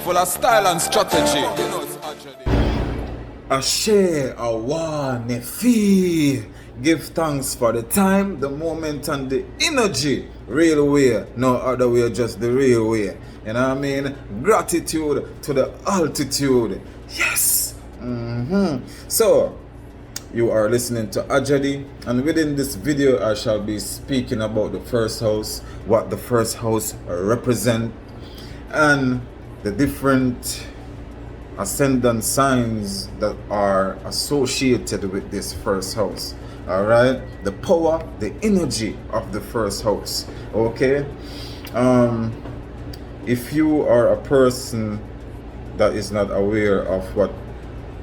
full of style and strategy. Ashe, awa, nefi. Give thanks for the time, the moment, and the energy. Real way, no other way, just the real way. You know what I mean? Gratitude to the altitude. Yes. So, you are listening to Ajadi, and within this video I shall be speaking about the first house, what the first house represent, and the different ascendant signs that are associated with this first house. Alright, the power, the energy of the first house. Okay, if you are a person that is not aware of what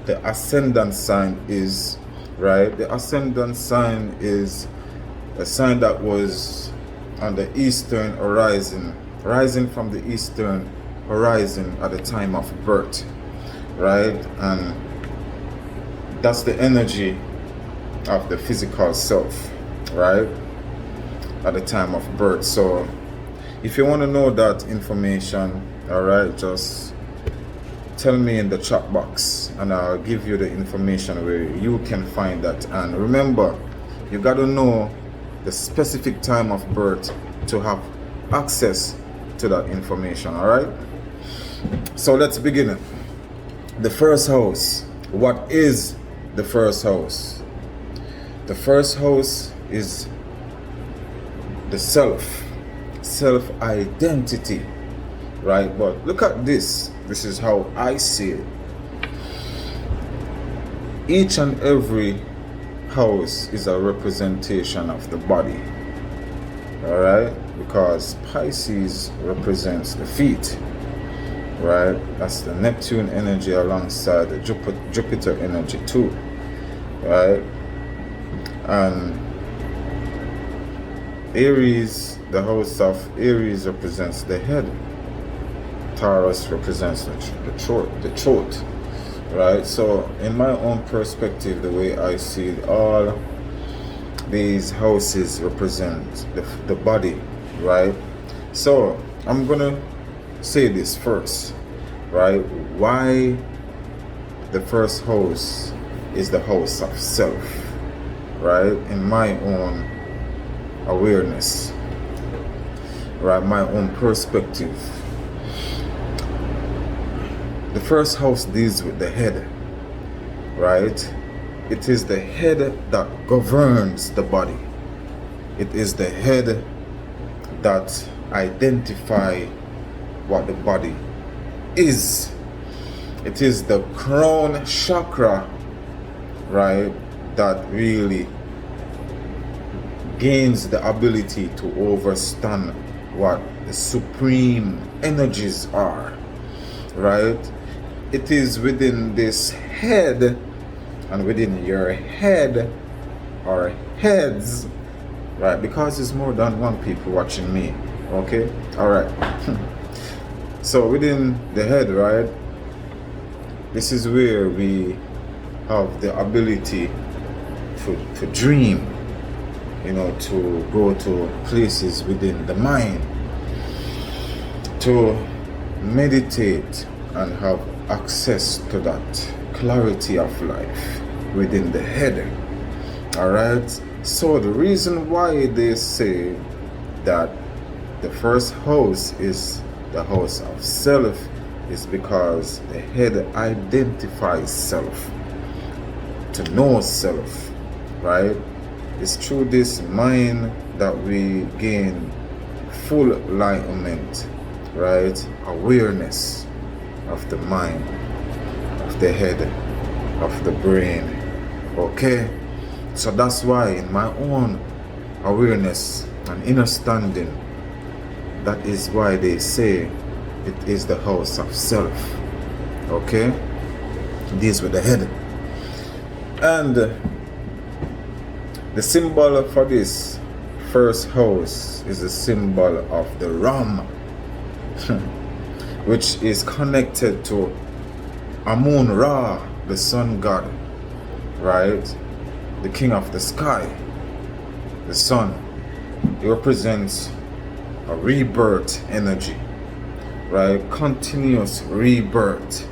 the ascendant sign is, right? The ascendant sign is a sign that was on the eastern horizon, rising from the eastern horizon at the time of birth, right? And that's the energy of the physical self, right, at the time of birth. So if you want to know that information, all right, just tell me in the chat box and I'll give you the information where you can find that. And remember, you got to know the specific time of birth to have access to that information. All right, so let's begin. The first house. What is the first house? The first house is the self-identity, right? But look at this. This is how I see it. Each and every house is a representation of the body, all right? Because Pisces represents the feet, right? That's the Neptune energy alongside the Jupiter energy too, right? And Aries, the house of Aries represents the head. Taurus represents the throat, right? So in my own perspective, the way I see it, all these houses represent the body, right? So I'm gonna say this first, right? Why the first house is the house of self, right? In my own awareness, right? My own perspective. The first house deals with the head, right? It is the head that governs the body. It is the head that identifies what the body is. It is the crown chakra, right, that really gains the ability to overstand what the supreme energies are, right? It is within this head, and within your head or heads, right? Because it's more than one people watching me, okay? All right. So within the head, right, this is where we have the ability to dream, you know, to go to places within the mind, to meditate and have access to that clarity of life within the head. All right. So the reason why they say that the first house is the house of self is because the head identifies self, to know self, right? It's through this mind that we gain full enlightenment, right? Awareness of the mind, of the head, of the brain, okay? So that's why in my own awareness and understanding, that is why they say it is the house of self, okay? This with the head. And the symbol for this first house is the symbol of the ram, which is connected to Amun-Ra, the sun god, right? The king of the sky, the sun. It represents a rebirth energy, right? Continuous rebirth,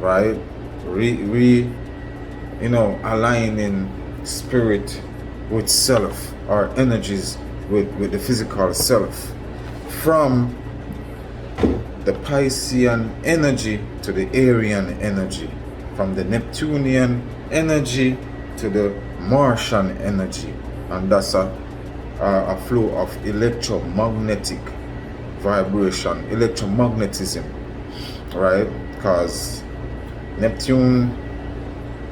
right? Aligning spirit with self, or energies with the physical self, from the Piscean energy to the Arian energy, from the Neptunian energy to the Martian energy. And that's a flow of electromagnetic vibration, electromagnetism, right? Because Neptune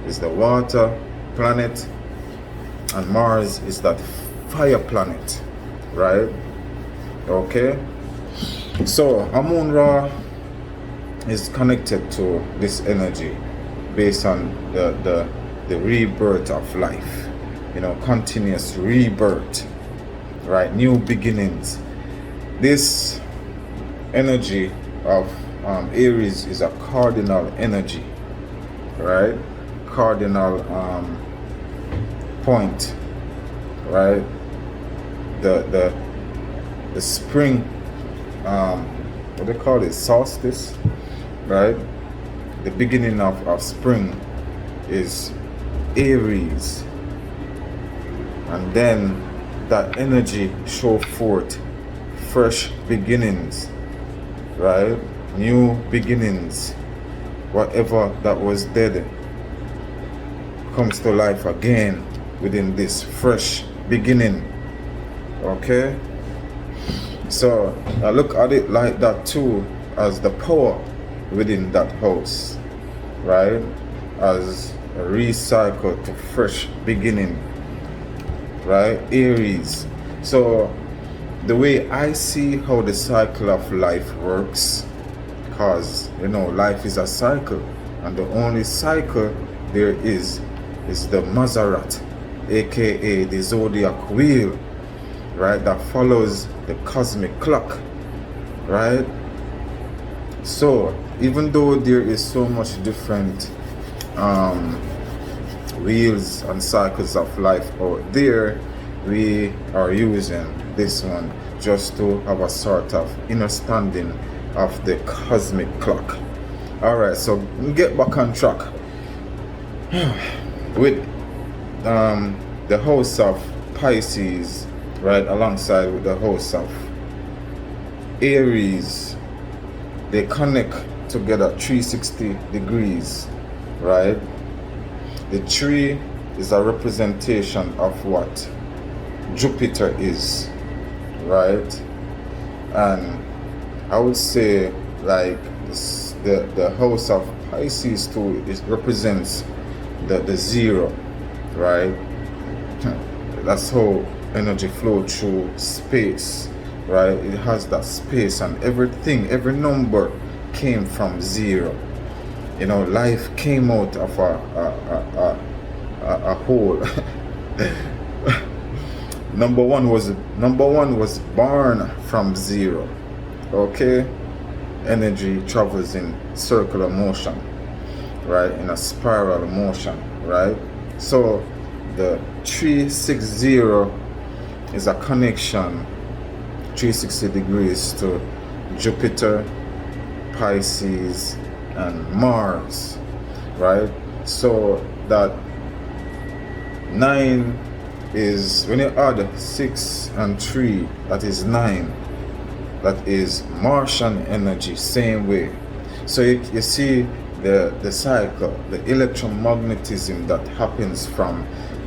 is the water planet and Mars is that fire planet, right? Okay, so Amun Ra is connected to this energy based on the rebirth of life, continuous rebirth, right? New beginnings. This energy of Aries is a cardinal energy, right? Cardinal point, right? The spring, what they call it, solstice, right? The beginning of spring is Aries, and then that energy show forth fresh beginnings, right? New beginnings. Whatever that was dead comes to life again within this fresh beginning. Okay, so I look at it like that too, as the power within that house, right? As a recycle to fresh beginning, right? Aries. So the way I see how the cycle of life works, because life is a cycle, and the only cycle there is the Mazarat, aka the zodiac wheel, right? That follows the cosmic clock, right? So even though there is so much different wheels and cycles of life out there, we are using this one just to have a sort of understanding of the cosmic clock. All right, so we get back on track with the house of Pisces, right, alongside with the house of Aries. They connect together 360 degrees, right? The tree is a representation of what Jupiter is, right? And I would say like this, the house of Pisces too, it represents the zero, right? That's how energy flow through space, right? It has that space, and everything, every number came from zero. Life came out of a hole. Number one was born from zero. Okay, energy travels in circular motion, right? In a spiral motion, right? So the 360 is a connection 360 degrees to Jupiter, Pisces, and Mars, right? So that 9 is, when you add 6 and 3, that is 9. That is Martian energy, same way. So you see the cycle, the electromagnetism that happens from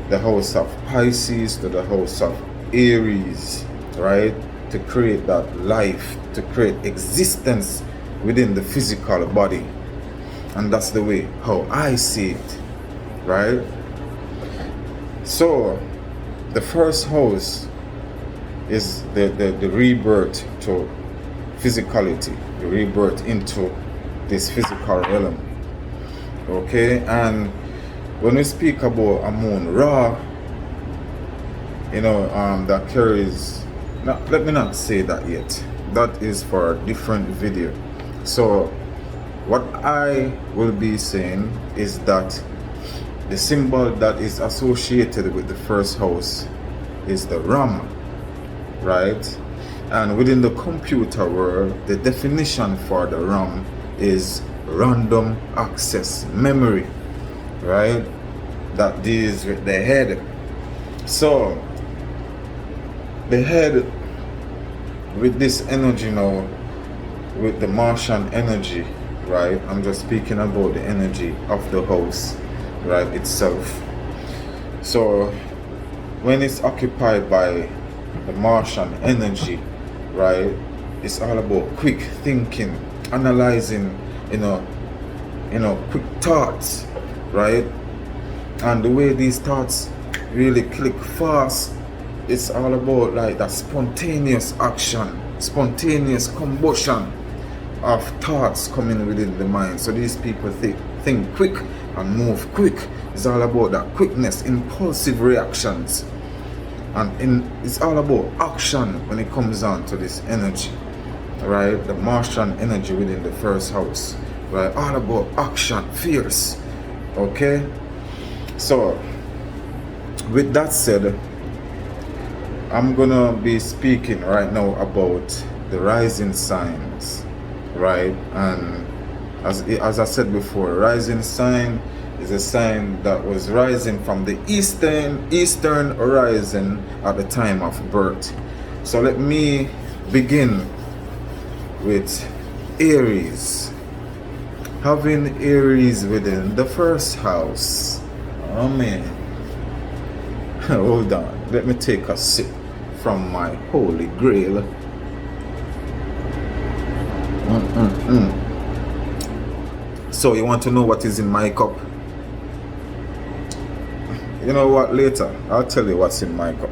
the house of Pisces to the house of Aries, right? To create that life, to create existence within the physical body. And that's the way how I see it, right? So the first house is the rebirth to physicality, the rebirth into this physical realm. Okay, and when we speak about Amun Ra, that carries, let me not say that yet. That is for a different video. So what I will be saying is that the symbol that is associated with the first house is the Ram, right? And within the computer world, the definition for the RAM is random access memory, right? That deals with the head. So the head, with this energy now, with the Martian energy, right? I'm just speaking about the energy of the house, right, itself. So when it's occupied by the Martian energy, right, it's all about quick thinking, analyzing, quick thoughts, right? And the way these thoughts really click fast, it's all about like that spontaneous action, spontaneous combustion of thoughts coming within the mind. So these people think quick and move quick. It's all about that quickness, impulsive reactions. And it's all about action when it comes on to this energy, right? The Martian energy within the first house, right? All about action, fierce, okay? So, with that said, I'm gonna be speaking right now about the rising signs, right? And as I said before, rising sign is a sign that was rising from the eastern horizon at the time of birth. So let me begin with Aries. Having Aries within the first house. Oh man. Hold on. Let me take a sip from my holy grail. So you want to know what is in my cup? You know what, later I'll tell you what's in my cup.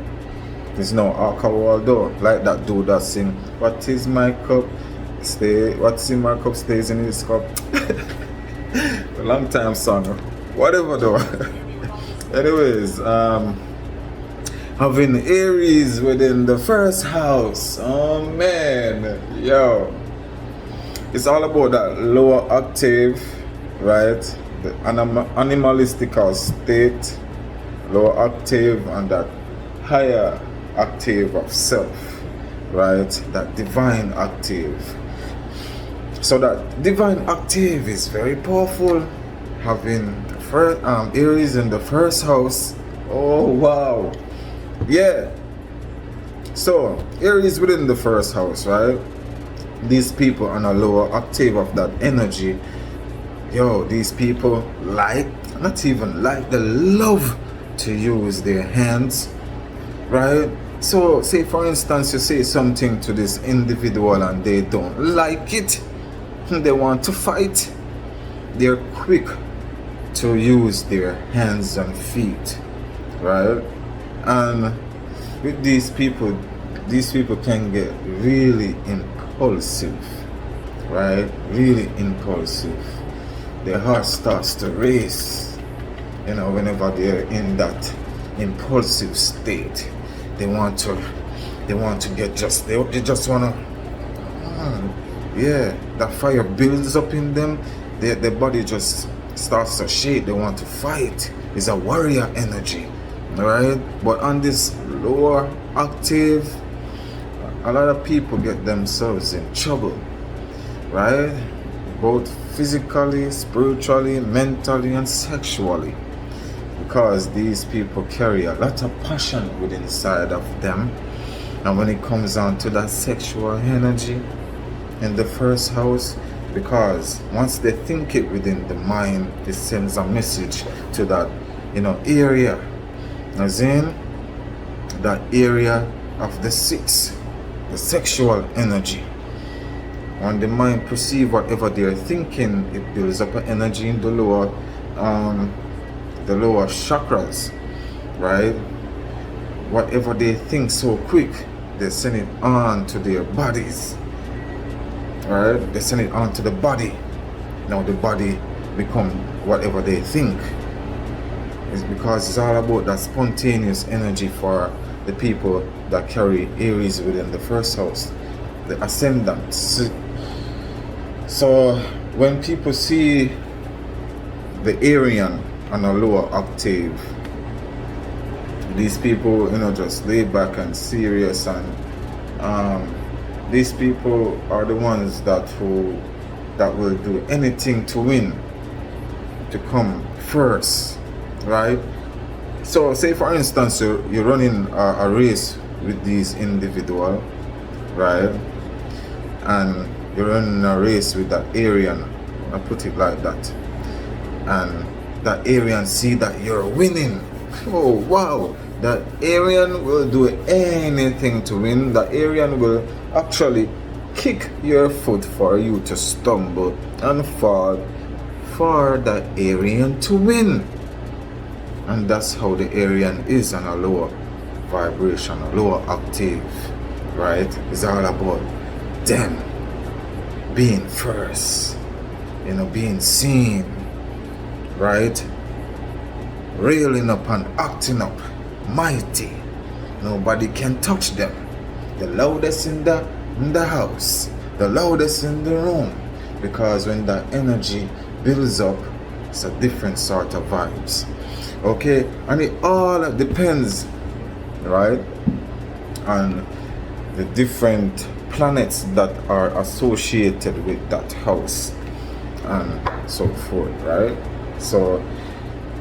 There's no alcohol though, like that dude that sing, what is my cup? What's in my cup stays in his cup. A long time song. Whatever though. Anyways, having Aries within the first house. Oh man, yo. It's all about that lower octave, right? The animalistical state, lower octave, and that higher octave of self, right? That divine octave. So that divine octave is very powerful. Having the first, Aries in the first house. Oh wow, yeah. So Aries within the first house, right? These people on a lower octave of that energy. Yo, these people they love to use their hands, right? So say for instance you say something to this individual and they don't like it, they want to fight, they're quick to use their hands and feet, right? And with these people can get really impulsive, right? Really impulsive. Their heart starts to race, whenever they're in that impulsive state. They want to get they just want to, that fire builds up in them. Their body just starts to shake. They want to fight. It's a warrior energy, right? But on this lower octave, a lot of people get themselves in trouble, right? Both physically, spiritually, mentally, and sexually, because these people carry a lot of passion within inside of them. And when it comes on to that sexual energy in the first house, because once they think it within the mind, it sends a message to that area, as in that area of the six, the sexual energy. When the mind perceive whatever they're thinking, it builds up an energy in the lower chakras, right? Whatever they think so quick, they send it on to their bodies, right? They send it on to the body. Now the body become whatever they think. It's because it's all about that spontaneous energy for the people that carry Aries within the first house, the ascendant. So when people see the Aryan on a lower octave, these people just lay back and serious and these people are the ones that will do anything to win, to come first, right? So say for instance you're running a race with these individual, right? And you're running a race with that Aryan, I put it like that, and that Aryan see that you're winning. Oh wow, that Aryan will do anything to win. That Aryan will actually kick your foot for you to stumble and fall, for that Aryan to win. And that's how the Aryan is on a lower vibration, a lower octave, right? It's all about them being first, you know, being seen, right? Railing up and acting up, mighty. Nobody can touch them. The loudest in the house, the loudest in the room, because when that energy builds up, it's a different sort of vibes. Okay, and it all depends, right, on the different planets that are associated with that house and so forth, right? So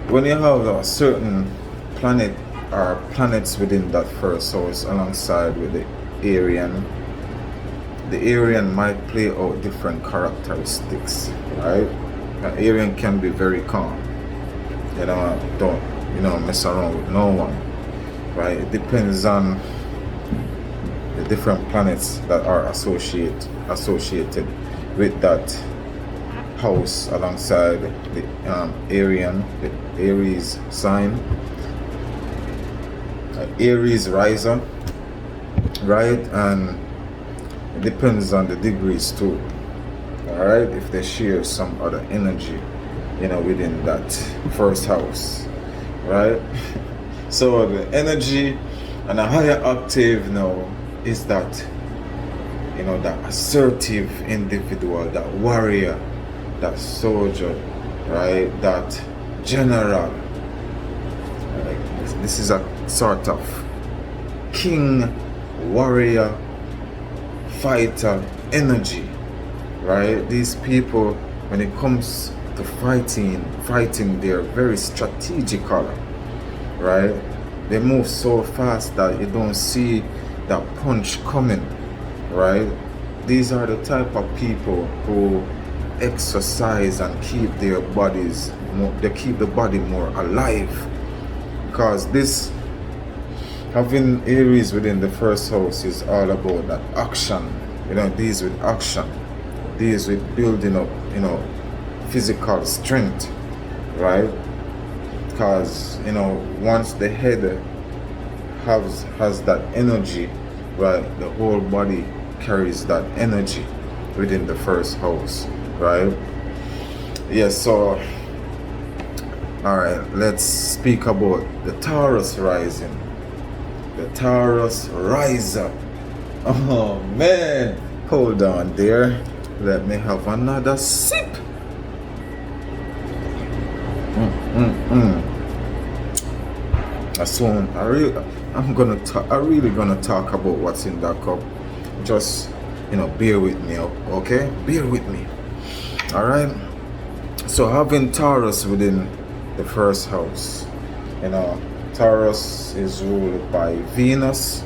when you have a certain planet or planets within that first house alongside with the Aryan might play out different characteristics, right? An Aryan can be very calm, you know, don't, you know, mess around with no one, right? It depends on the different planets that are associated with that house alongside the Aryan, the Aries sign, Aries riser, right? And it depends on the degrees too, all right, if they share some other energy, you know, within that first house, right? So the energy and a higher octave now is that, you know, that assertive individual, that warrior, that soldier, right, that general. This is a sort of king, warrior, fighter energy, right? These people, when it comes to fighting, they're very strategical, right? They move so fast that you don't see that punch coming, right? These are the type of people who exercise and keep their bodies more, they keep the body more alive, because this having Aries within the first house is all about that action, you know, deals with action, deals with building up, you know, physical strength, right? Because, you know, once the head has that energy, right, the whole body carries that energy within the first house, right? Yes, so all right, let's speak about the Taurus rising, the Taurus riser. Oh man, hold on there, let me have another sip. Soon I really gonna talk about what's in that cup. Just, you know, bear with me, okay? Bear with me. All right. So having Taurus within the first house, you know, Taurus is ruled by Venus.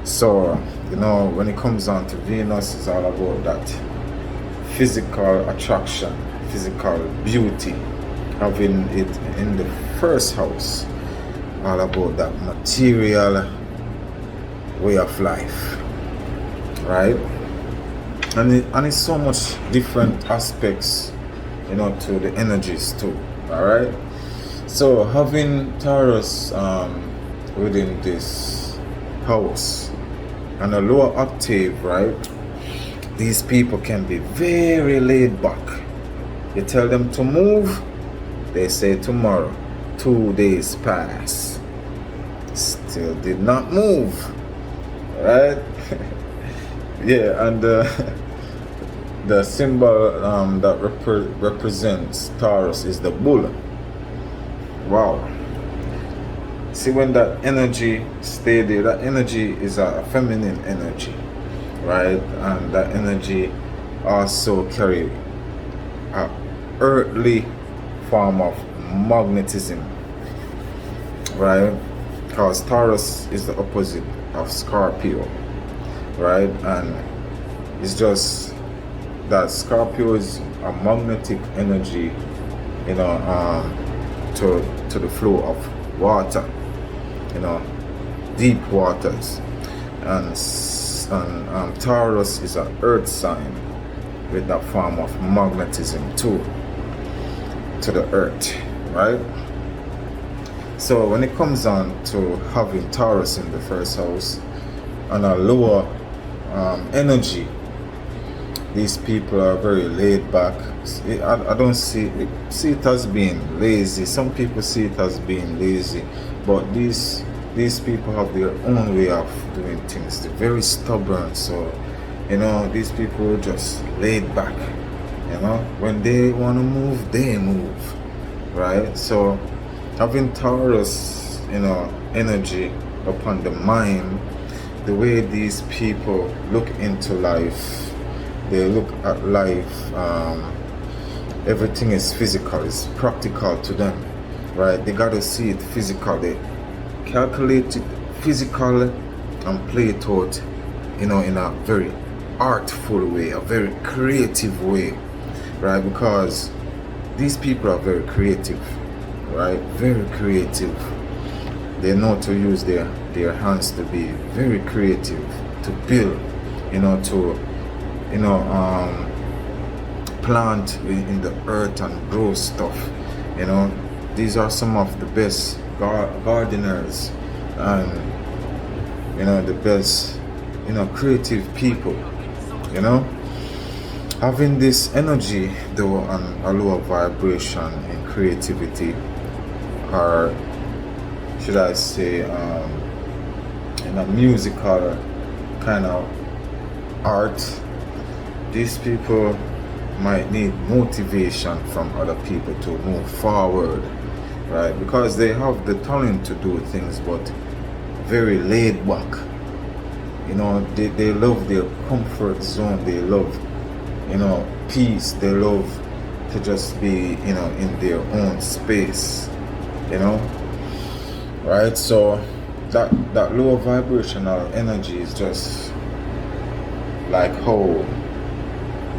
So, you know, when it comes on to Venus, it's all about that physical attraction, physical beauty. Having it in the first house, all about that material way of life, right? And it's so much different aspects, you know, to the energies too. All right. So having Taurus within this house and a lower octave, right? These people can be very laid back. You tell them to move, they say tomorrow. 2 days pass, still did not move, right? Yeah, and the symbol that represents Taurus is the bull. Wow. See, when that energy stay there, that energy is a feminine energy, right? And that energy also carry a earthly form of magnetism, right? Because Taurus is the opposite of Scorpio, right? And it's just that Scorpio is a magnetic energy, you know, to the flow of water, you know, deep waters, and Taurus is an earth sign with that form of magnetism too, to the earth, right? So when it comes on to having Taurus in the first house and a lower energy, these people are very laid back. I don't see it as being lazy. Some people see it as being lazy, but these people have their own way of doing things. They're very stubborn. So, you know, these people just laid back. You know, when they want to move, they move, right? So having Taurus, you know, energy upon the mind, the way these people look into life, they look at life, everything is physical, it's practical to them, right? They got to see it physical, they calculate it physical and play it out, you know, in a very artful way, a very creative way, right? Because these people are very creative, right? Very creative. They know to use their hands to be very creative, to build, you know, to, you know, plant in the earth and grow stuff. You know, these are some of the best gardeners and, you know, the best, you know, creative people. You know, having this energy though on a lower vibration in creativity, or should I say in a musical kind of art, these people might need motivation from other people to move forward, right? Because they have the talent to do things, but very laid back. You know, they love their comfort zone. They love, you know, peace. They love to just be, you know, in their own space, you know, right? So that lower vibrational energy is just like how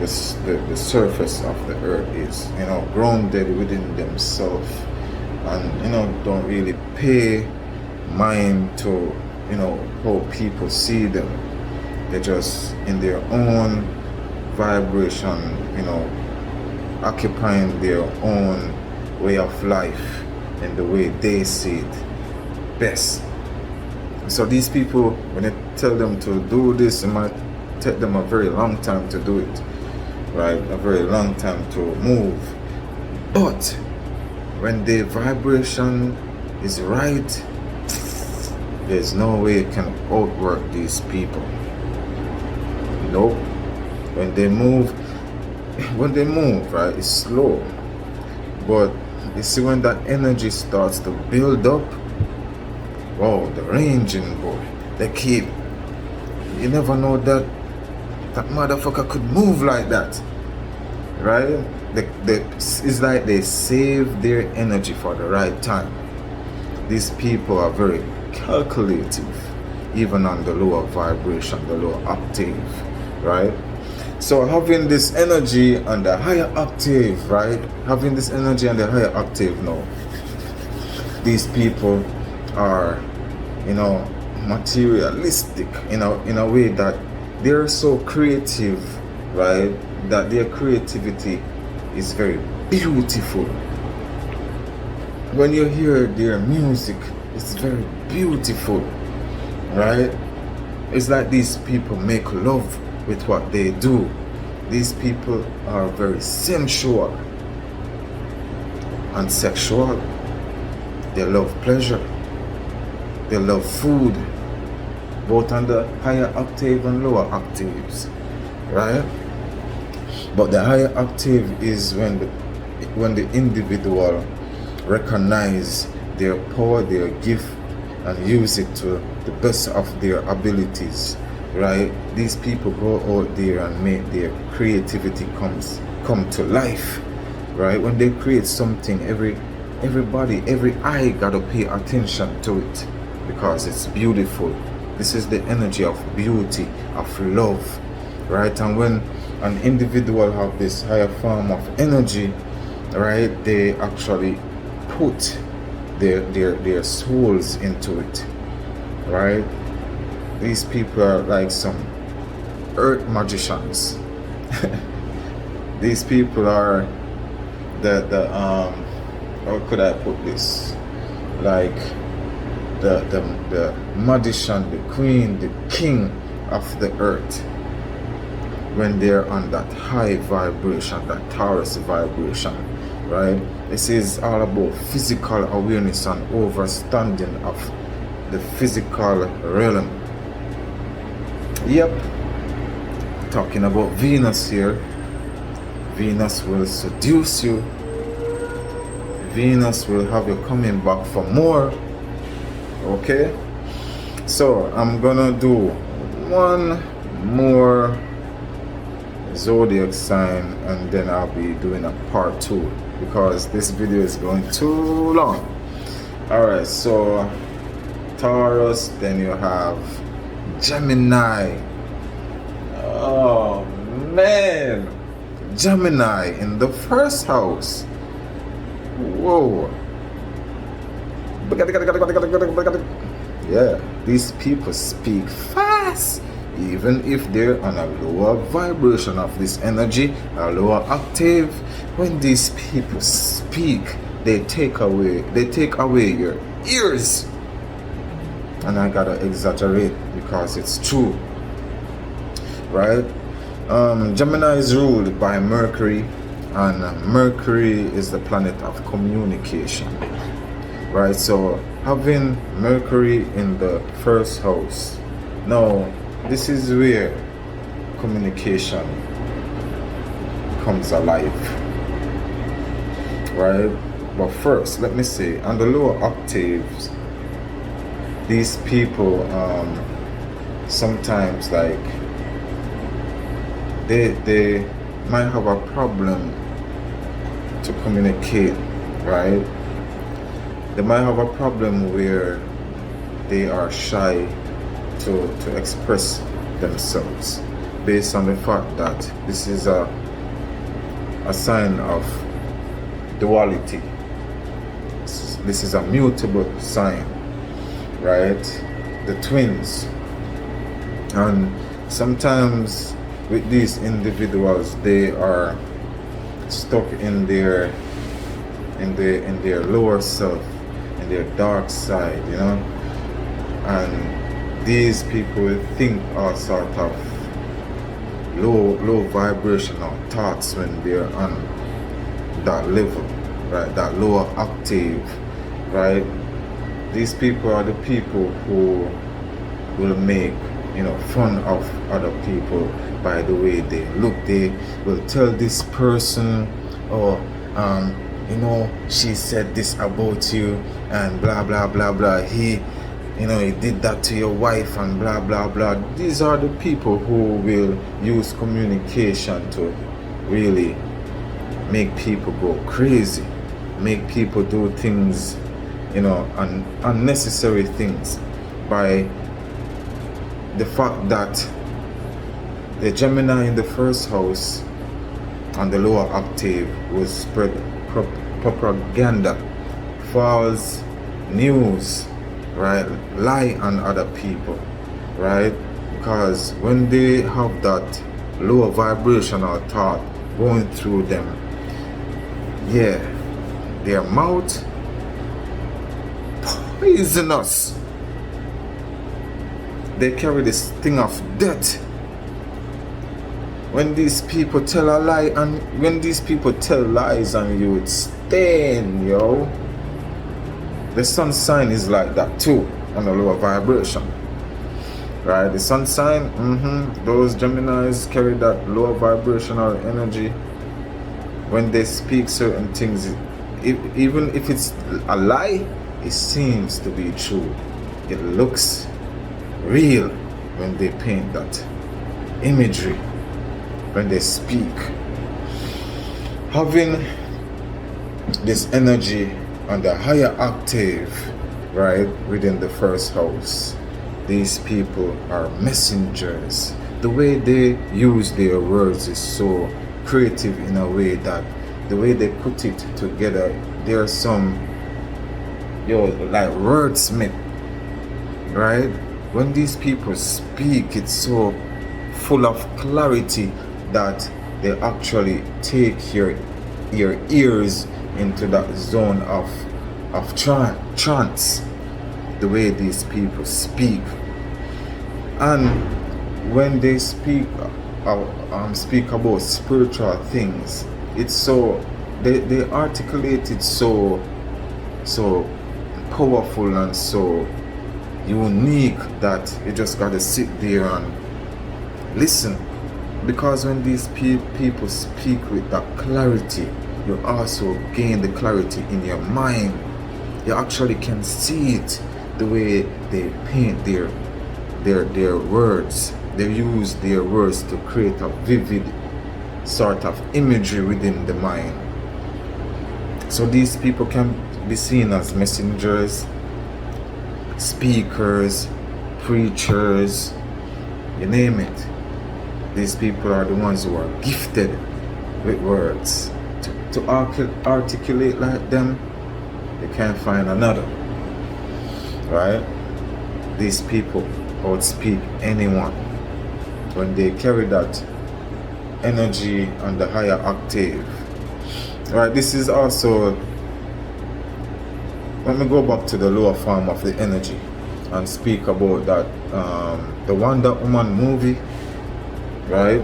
the surface of the earth is, you know, grounded within themselves, and, you know, don't really pay mind to, you know, how people see them. They're just in their own vibration, you know, occupying their own way of life in the way they see it best. So these people, when you tell them to do this, it might take them a very long time to do it, right? A very long time to move. But when the vibration is right, there's no way you can outwork these people. Nope. When they move, right, it's slow. But you see, when that energy starts to build up, wow, the ranging boy, they keep, you never know that motherfucker could move like that, right? It's like they save their energy for the right time. These people are very calculative, even on the lower vibration, the lower octave, right? So having this energy on the higher octave, right? Having this energy on the higher octave now, these people are, you know, materialistic in a way that they're so creative, right? That their creativity is very beautiful. When you hear their music, it's very beautiful, right? It's like these people make love with what they do. These people are very sensual and sexual. They love pleasure. They love food, both on the higher octave and lower octaves, right? But the higher octave is when the individual recognize their power, their gift, and use it to the best of their abilities, right? These people go out there and make their creativity come to life, right? When they create something, everybody, every eye gotta pay attention to it because it's beautiful. This is the energy of beauty, of love, right? And when an individual have this higher form of energy, right, they actually put their souls into it, right? These people are like some earth magicians. These people are the how could I put this? Like the magician, the queen, the king of the earth, when they're on that high vibration, that Taurus vibration, right? This is all about physical awareness and overstanding of the physical realm. Yep, talking about Venus here. Venus will seduce you. Venus will have you coming back for more. Okay, so I'm gonna do one more zodiac sign and then I'll be doing a part 2 because this video is going too long. Alright, so Taurus, then you have Gemini. Oh man, Gemini in the first house. Whoa. Yeah, these people speak fast, even if they're on a lower vibration of this energy, a lower octave. When these people speak, they take away your ears. And I gotta exaggerate because it's true, right? Gemini is ruled by Mercury, and Mercury is the planet of communication, right? So having Mercury in the first house, now this is where communication comes alive, right? But first, let me say, on the lower octaves, these people sometimes, like, they might have a problem to communicate, right? They might have a problem where they are shy to express themselves, based on the fact that this is a sign of duality. This is a mutable sign, right? The twins. And sometimes with these individuals, they are stuck in their lower self, in their dark side, you know. And these people think all sort of low vibrational thoughts when they're on that level, right? That lower octave, right? These people are the people who will make, you know, fun of other people by the way they look. They will tell this person, oh, you know, she said this about you and blah blah blah blah. He, you know, he did that to your wife and blah blah blah. These are the people who will use communication to really make people go crazy, make people do things, you know, unnecessary things, by the fact that the Gemini in the first house on the lower octave will spread propaganda, false news, right? Lie on other people, right? Because when they have that lower vibrational thought going through them, yeah, their mouth poisonous. They carry this thing of death. When these people tell a lie, and when these people tell lies on you, it's stain, yo. The sun sign is like that too, on a lower vibration, right? The sun sign, those Geminis carry that lower vibrational energy. When they speak certain things, even if it's a lie, it seems to be true. It looks real, when they paint that imagery, when they speak. Having this energy on the higher octave, right, within the first house, these people are messengers. The way they use their words is so creative in a way that the way they put it together, there are some, like wordsmith, right? When these people speak, it's so full of clarity that they actually take your ears into that zone of trance, the way these people speak. And when they speak about spiritual things, it's so they articulate it so powerful and so unique that you just gotta sit there and listen. Because when these people speak with that clarity, you also gain the clarity in your mind. You actually can see it, the way they paint their words. They use their words to create a vivid sort of imagery within the mind. So these people can be seen as messengers, speakers, preachers, you name it. These people are the ones who are gifted with words. To articulate like them, you can't find another, right? These people outspeak anyone when they carry that energy on the higher octave. Right, this is also, let me go back to the lower form of the energy and speak about that, the Wonder Woman movie, right?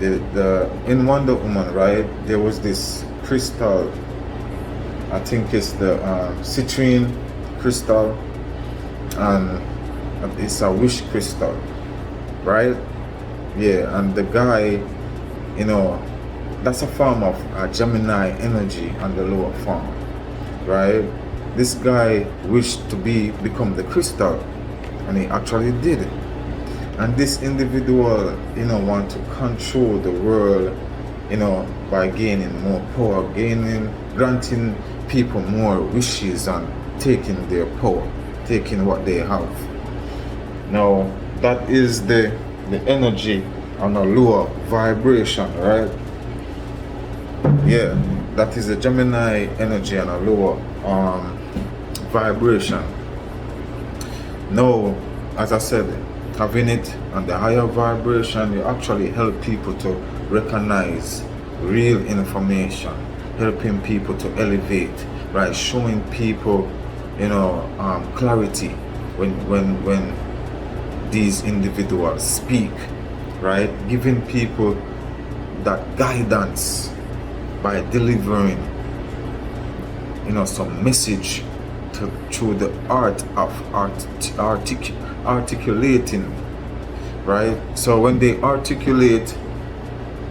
In Wonder Woman, right, there was this crystal, I think it's the citrine crystal, and it's a wish crystal, right? Yeah, and the guy, that's a form of Gemini energy on the lower form, right? This guy wished to become the crystal, and he actually did it. And this individual, want to control the world, by gaining more power, granting people more wishes and taking their power, taking what they have. Now, that is the energy on a lower vibration, right? Yeah, that is the Gemini energy on a lower vibration. Now, as I said, having it on the higher vibration, you actually help people to recognize real information, helping people to elevate, right? Showing people, clarity when these individuals speak, right? Giving people that guidance by delivering, some message through the art of articulating, right? So when they articulate,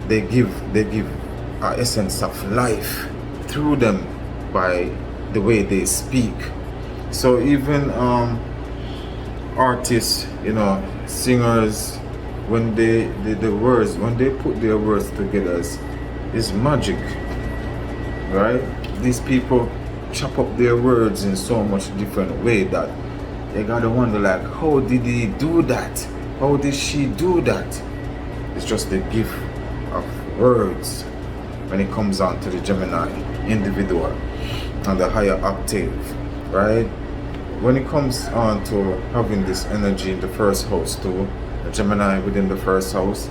they give an essence of life through them by the way they speak. So even artists, singers, when they put their words together, it's magic, right? These people chop up their words in so much different way that they gotta wonder, like, how did he do that? How did she do that? It's just the gift of words when it comes on to the Gemini individual on the higher octave, right? When it comes on to having this energy in the first house too, the Gemini within the first house,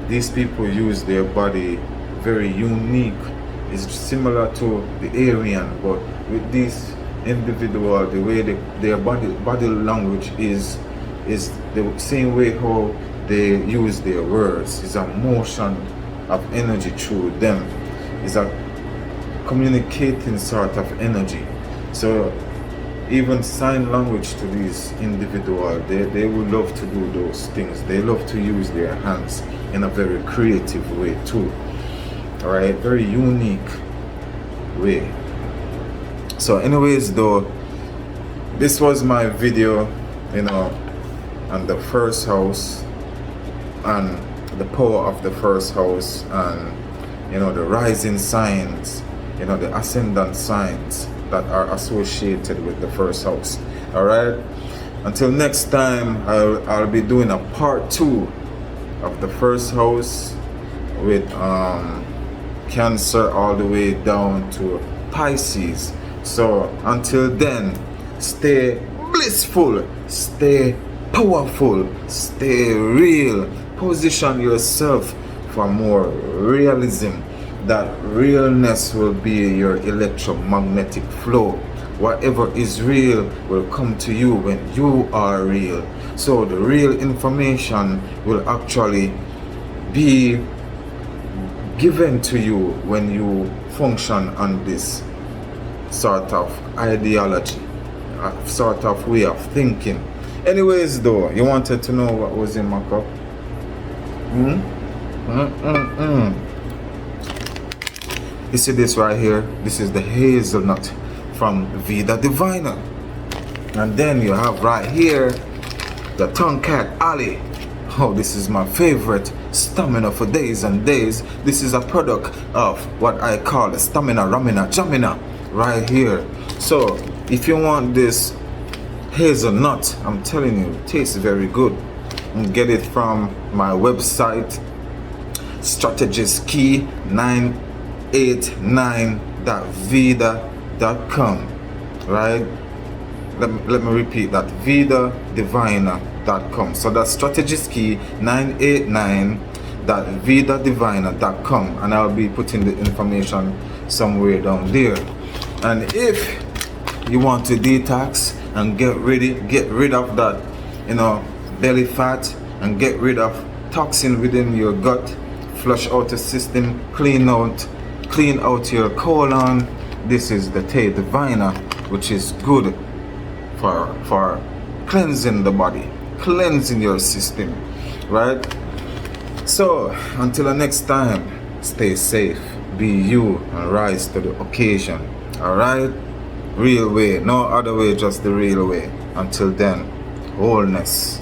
these people use their body very unique. It's similar to the Aryan, but with this individual, the way their body language is the same way how they use their words. It's a motion of energy through them. It's a communicating sort of energy. So even sign language to these individuals, they would love to do those things. They love to use their hands in a very creative way too. All right, very unique way. So anyways, though, this was my video, and the first house, and the power of the first house, and the rising signs, the ascendant signs that are associated with the first house. All right, until next time, I'll be doing a part 2 of the first house with Cancer all the way down to Pisces. So until then, stay blissful, stay powerful, stay real. Position yourself for more realism. That realness will be your electromagnetic flow. Whatever is real will come to you when you are real. So the real information will actually be given to you when you function on this sort of ideology, a sort of way of thinking. Anyways, though, you wanted to know what was in my cup? You see this right here? This is the hazelnut from Vida Divina. And then you have right here the Tonkat Ali. Oh, this is my favorite stamina for days and days. This is a product of what I call the stamina ramina jamina right here. So if you want this hazelnut, I'm telling you, it tastes very good. And get it from my website, strategist989.vida.com. Right? Let me repeat that, vidadivina.com. So that's strategist989.vidadivina.com, and I'll be putting the information somewhere down there. And if you want to detox and get rid of that belly fat, and get rid of toxin within your gut, flush out the system, clean out your colon, this is the Te Divina, which is good for cleansing the body, cleansing your system, right? So until the next time, stay safe, be you, and rise to the occasion. All right, real way, no other way, just the real way. Until then, wholeness.